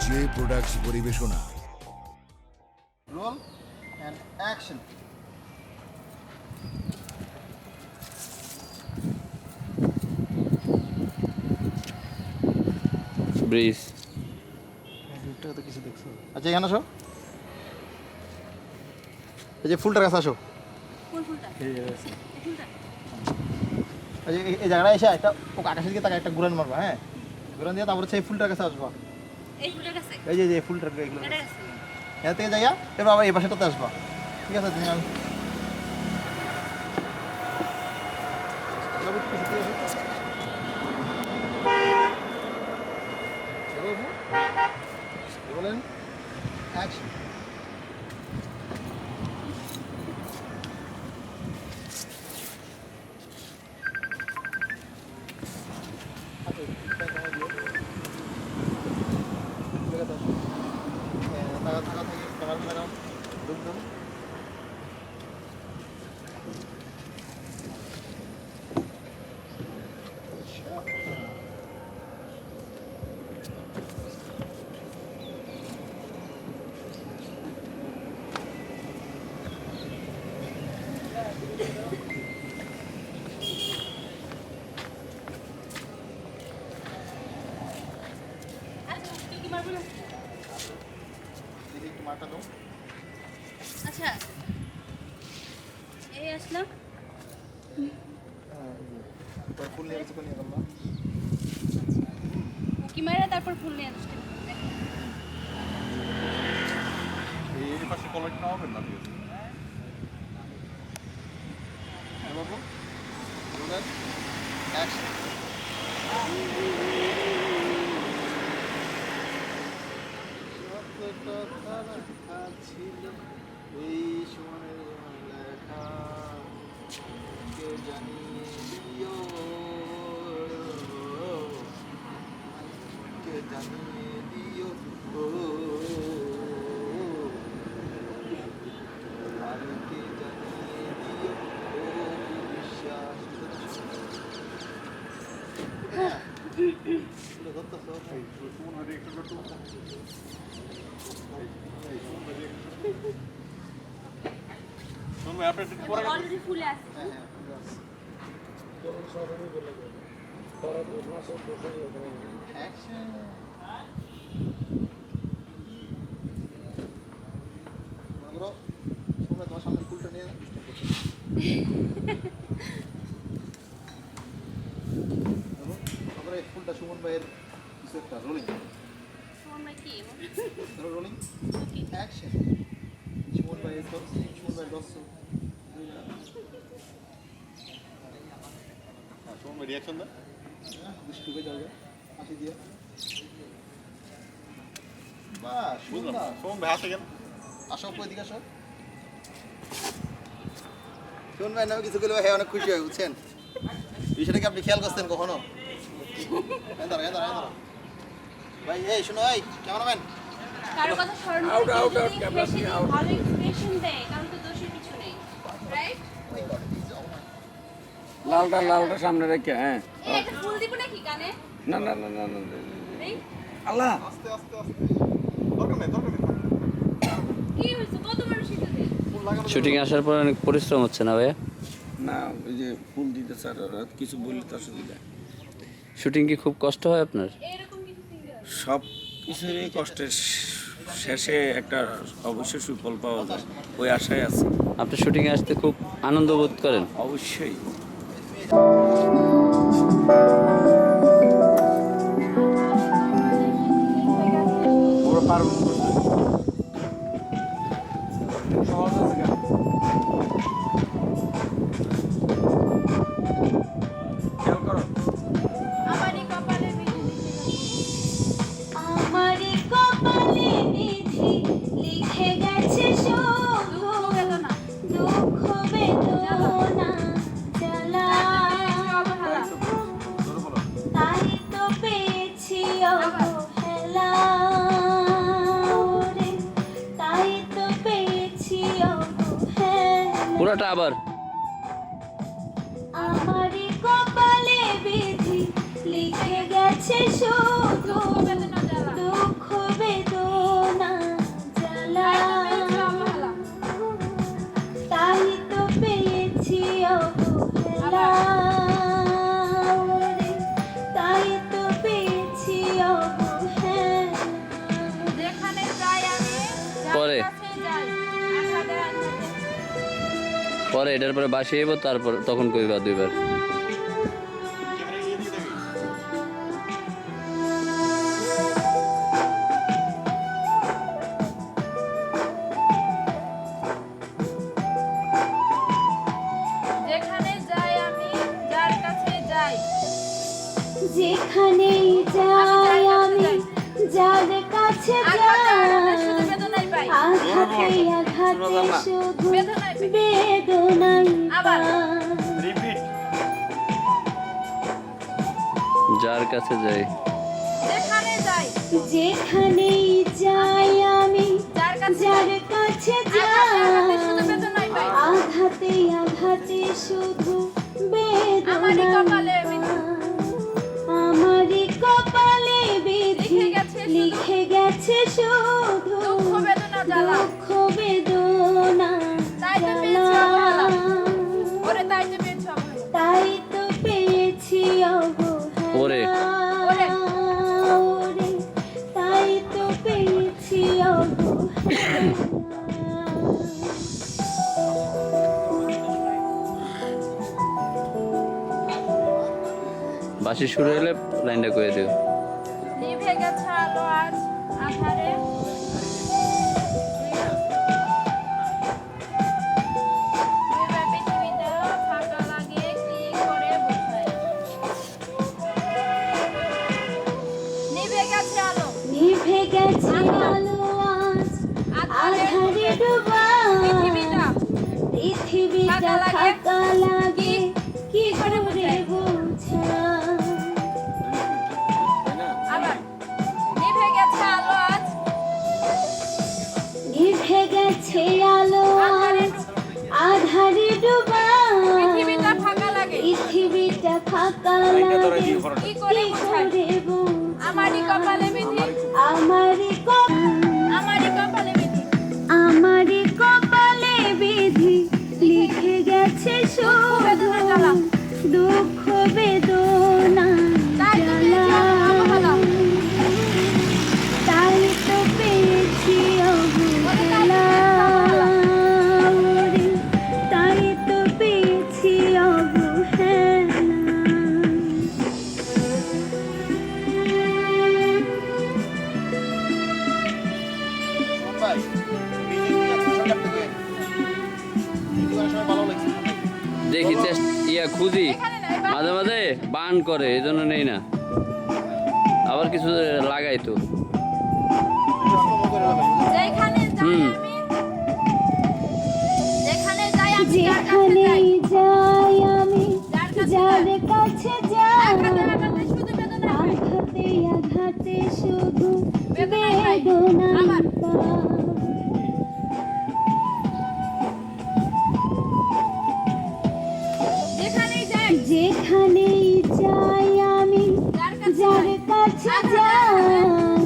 J products পরিবেশনা। Roll and action. Bridge তো কিছু দেখছো? আচ্ছা এখানে আসো, এই যে ফুলটার কাছে আসো। এই যে এই জায়গাটা এসে একটা ওকে আকাশের দিকে তাকে একটা ঘুরান মারবা, হ্যাঁ ঘুরান দিয়ে তারপরে সেই ফুলটার কাছে আসবা। এই যে যে ফুলটার এগুলো এখান থেকে যাইয়া এবার আবার এই পাশেটাতে আসবা, ঠিক আছে? তুমি বলেন অ্যাকশন। আচ্ছা এই আসলাম উকি মারা তারপর ফুল নিয়ে আসতে এই পাশে কলেজ না হবে না, ঠিক আছে? এই সময়ের লেখা কে জানিয়ে দিও, কে জানিয়ে দিও আর কে জানিয়ে দিও বিশ্বাস। তুমি আপনার পরে অলরেডি ফুলে আছে অ্যাকশন। তোমার সামনে ফুলটা নিয়ে তারপরে ফুলটা সুমন ভাইয়ের কিছু একটা রোলিং আমরা কি রোলিং অ্যাকশন। সুমন ভাইয়ের সুমন ভাইয়ের দর্শক তোমার রিয়াকশন দাও। দুষ্টু হয়ে যাবে হাসি দিয়ে। বাহ বুঝলাম সুন্দর। সোম ভাই আসে কেন? আসো এদিকে আসো। সুমন ভাই নামে কিছু করলে হ্যাঁ অনেক খুশি হয়, বুঝছেন? বিষয়টা কি আপনি খেয়াল করছেন কখনো? ভাই এই শোনো, এই ক্যামেরাম্যান কারো কথা স্মরণ করে বেশি ভালো এক্সপ্রেশন দেয় কারণ তো দোষের কিছু নেই, রাইট? লালটা সামনে রেখে, হ্যাঁ। এই একটা ফুল দিব নাকি কানে? না এই আল্লাহ, আস্তে আস্তে আস্তে দরকার নেই, দরকার নেই। কি হইছে কত বড় শীতে? ফুল লাগানো শুটিং আসার পর অনেক পরিশ্রম হচ্ছে না ভাইয়া? না, ওই যে ফুল দিতে স্যার কিছু বললে তো অসুবিধা। শুটিং কি খুব কষ্ট হয় আপনার? এরকম কিছু সিঙ্গার সব কিছুরই কষ্টের শেষে একটা অবশ্যই সুফল পাওয়া যায়, ওই আশায় আছে। আপনি শুটিংয়ে আসতে খুব আনন্দ বোধ করেন? অবশ্যই। পুরো পারবো সহজ আছে কেন? খেয়াল করো। আমারই কপালে বিধি লিখে গেছে শুধু দুঃখ বেদনা জ্বালা, তাই তো পেয়েছি অবহেলা রে, তাই তো পেয়েছি অবহেলা। পুরোটা আবার আমারই কপালে বিধি লিখে গেছে শুধু দুঃখ পরে এটার পরে বাসি হইব, তারপর তখন কইবা 2 বার। যেখানে যাই আমি যার কাছে যাই, যেখানেই যাই আমি যার কাছে যাই, শুধু বেদনাই পাই, আঘাতে আঘাতে শুধু বেদনাই পাই। বেদনাই আবার। পাই। রিপিট। যার কাছে যাই, যেখানে যাই যেখানেই যাই আমি যার কাছে যার কাছে আঘাতে যাই, শুধু বেদনাই পাই। আঘাতে আঘাতে শুধু আমারই বেদনাই কপালে পাই। বিধি। আমারই কপালে বিধি লিখে গেছে শুধু লিখে গেছে শুধু দুঃখ বেদনা জ্বালা। দুঃখ বেদনা তাই তো পেয়েছি জ্বালা। অবহেলা। ওরে তাই তো পেয়েছি অবহেলা। তাই তো পেয়েছি ওরে। অবহেলা। ওরে, তাই তো পেয়েছি অবহেলা। বাসি শুরু হলে লাইনটা কয়ে দিও। নিভে গেছে আলো আজ আধারে, নিভে পৃথিবীতে ফাঁকা লাগে কি করে বোঝাই। নিভে গেছে আলো নিভে গেছে আলো আজ আধারে ডোবা, পৃথিবীটা পৃথিবীটা ফাঁকা লাগে কি করে বোঝা। আবার নিভে গেছে আলো আজ নিভে গেছে আলো আজ আধারে ডোবা, পৃথিবীটা ফাঁকা লাগে পৃথিবীটা ফাঁকা লাগে কি করে বোঝাই। বোঝা। আমারই কপালে বিধি, আমারই আমারই কপালে বিধি। আমারই কপালে বিধি লিখে গেছে শুধু দুঃখ বেদনা তাই তো জ্বালা। পেয়েছি অবহেলা। তাই তো পেয়েছি অবহেলা। ওরে, তাই তো পেয়েছি অবহেলা। শোন ভাই, বিজি কি আছে? সব কাটতে কই? কিন্তু অনেক সময় ভালো লাগছে। দেখি ইয়া খুঁজি, এখানে না, এবার মাঝে মাঝে বান করে, এই জন্য নেই না। আবার কিছু লাগাই তো। যেখানে যাই হুম। আমি, যেখানে যাই আমি যার কাছে যেখানেই যাই, যাই আমি যার কাছে যার যাই। কাছে যাই, আঘাতে আঘাতে শুধু বেদনা পাই। আঘাতে আঘাতে শুধু বেদনাই পাই। বেদনাই আবার। পাই। যেখানেই যাই যেখানেই যাই আমি যার কাছে যার যাই। কাছে যাই,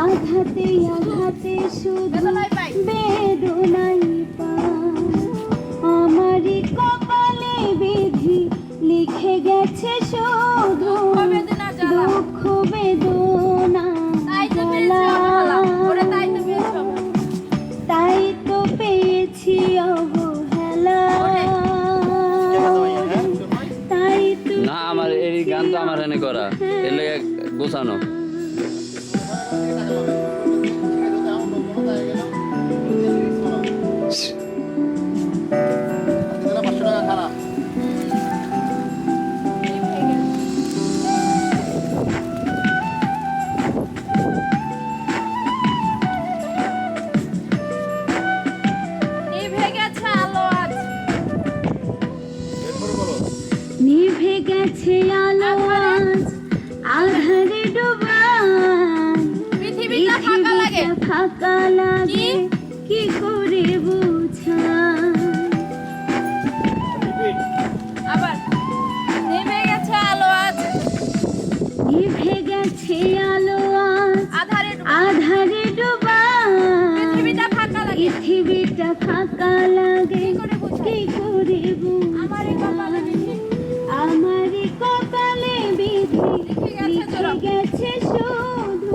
আঘাতে আঘাতে শুধু বেদনাই পাই। বেদনাই পাই। আমারই কপালে বিধি লিখে গেছে শুধু দুঃখ বেদনা জ্বালা। দুঃখ বেদনা তাই তো পেয়েছি জ্বালা। অবহেলা। ওরে তাই তো পেয়েছি অবহেলা। তাই তো পেয়েছি অবহেলা। তাই তো না, আমার এই গান তো আমার এনে করা, এর লাগে গোছানো। নিভে গেছে আলো আজ নিভে গেছে আলো আজ আধারে ডোবা, পৃথিবীটা ফাঁকা লাগে পৃথিবীটা ফাঁকা লাগে কি করে বোঝা। আবার নিভে গেছে আলো আজ নিভে গেছে আলো আজ আধারে আধারে ডোবা, পৃথিবীটা ফাঁকা লাগে পৃথিবীটা ফাঁকা লাগে কি করে বোঝাই? কি করে বোঝা। আমারই কপালে বিধি, আমারই কপালে বিধি লিখে গেছে লিখে গেছে শুধু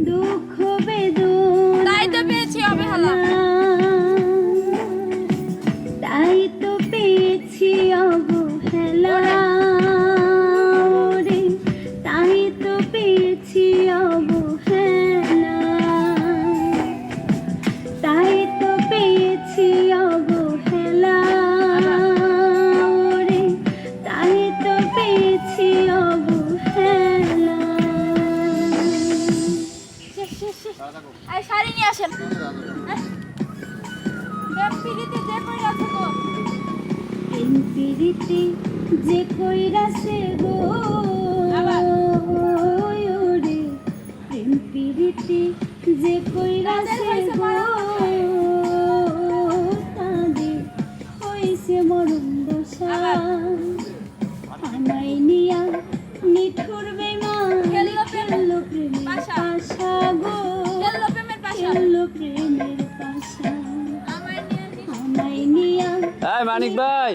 দুঃখ বেদনা তাই তো পেয়েছি অবহেলা। জ্বালা। পেয়েছি অবহেলা, তাই তো পেয়েছি অবহেলা ওরে, তাই তো পেয়েছি অবহেলা। আরে শাড়ি নিয়ে আসেন। প্রেম পিড়িতে যে কইরা থাকো। প্রেম প্রীতি যে কইরাছে গো ওরে, প্রেম প্রীতি যে কইরাছে গো তাদের হইছে মরণ দশা। আমায় নিয়া নিঠুর বেমান খেললো খেললো প্রেমের পাশা। পাশা গো, খেললো প্রেমের পাশা। খেললো প্রেমের পাশা। আমায় নিয়ে নিস আমায় নিয়া এই মানিক ভাই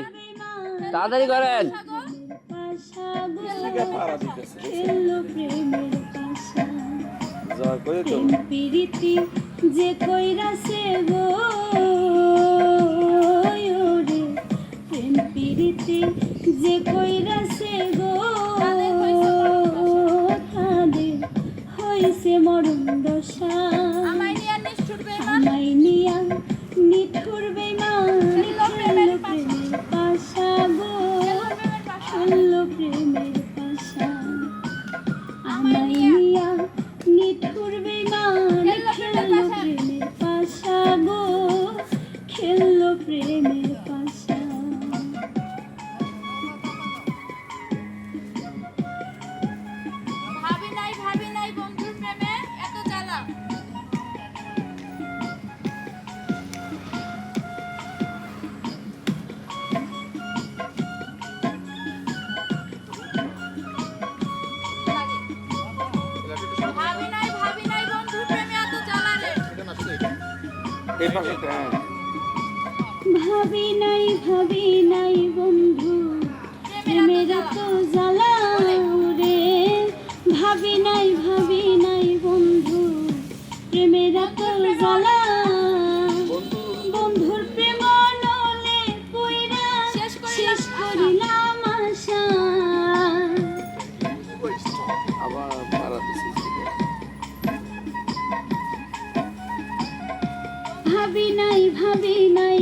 তাড়াতাড়ি করেন। পাশা গো, খেললো প্রেমের পাশা। প্রেম প্রীতি যে কইরাছে গো ওরে, প্রেম প্রীতি যে কইরাছে গো তাদের হইছে মরণ দশা। আমায় নিয়ে নিষ্ঠুর বেঈমান। আমায় নিয়া নিঠুর বেমান খেললো প্রেমের প্রেমের পাশা গো, প্রেমের পাশা। খেললো প্রেমের পাশা। আমায় নিয়া নিঠুর বেমান খেললো প্রেমের পাশা গো, খেললো প্রেমের পাশা। ভাবি নাই বন্ধুর প্রেমে এত জ্বালা। ভাবি নাই বন্ধুর প্রেমে এত জ্বালা রে। এই পাশেটা হ্যাঁ। ভাবি নাই বন্ধু প্রেমের তো জ্বালা রে, ভাবি নাই বন্ধু প্রেমের তো জ্বালা। বন্ধুর প্রেম নলে কইরা শেষ শেষ করিলাম আশা। আবার ভাড়া দিছি। ভাবি নাই